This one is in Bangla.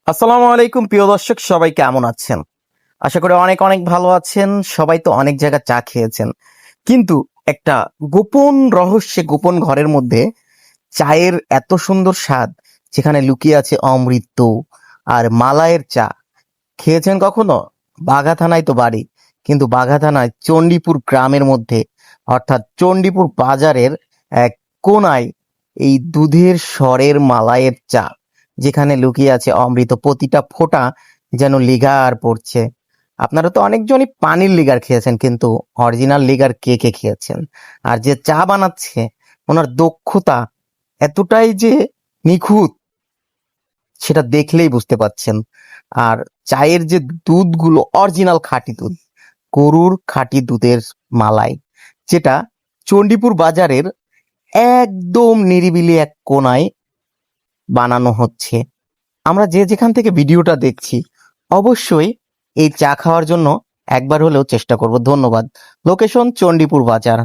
আসসালামু আলাইকুম প্রিয় দর্শক, সবাই কেমন আছেন? আশা করি অনেক অনেক ভালো আছেন। সবাই তো অনেক জায়গায় চা খেয়েছেন, কিন্তু একটা গোপন রহস্যে গোপন ঘরের মধ্যে চায়ের এত সুন্দর স্বাদ, যেখানে লুকিয়ে আছে অমৃত আর মালাইয়ের চা। খেয়েছেন কখনো? বাঘা থানায় তো বাড়ি, কিন্তু বাঘা থানায় চণ্ডীপুর গ্রামের মধ্যে, অর্থাৎ চণ্ডীপুর বাজারের এক কোনায় এই দুধের স্বরের মালাইয়ের চা, যেখানে লুকিয়ে আছে অমৃত। প্রতিটা ফোঁটা যেন লিগার পড়ছে। আপনারা তো অনেকজনই পানির লিগার খেয়েছেন, কিন্তু অরিজিনাল লিগার কে কে খেয়েছেন? আর যে চা বানাচ্ছে, ওনার দক্ষতা এতটাই যে নিখুঁত, সেটা দেখলেই বুঝতে পাচ্ছেন। আর চায়ের যে দুধগুলো অরিজিনাল খাঁটি দুধ, গরুর খাঁটি দুধের মালাই, যেটা চণ্ডীপুর বাজারের একদম নিরিবিলি এক কোনায় বানানো হচ্ছে। আমরা যে যেখান থেকে ভিডিওটা দেখছি, অবশ্যই এই চা খাওয়ার জন্য একবার হলেও চেষ্টা করব। ধন্যবাদ। লোকেশন চণ্ডীপুর বাজার।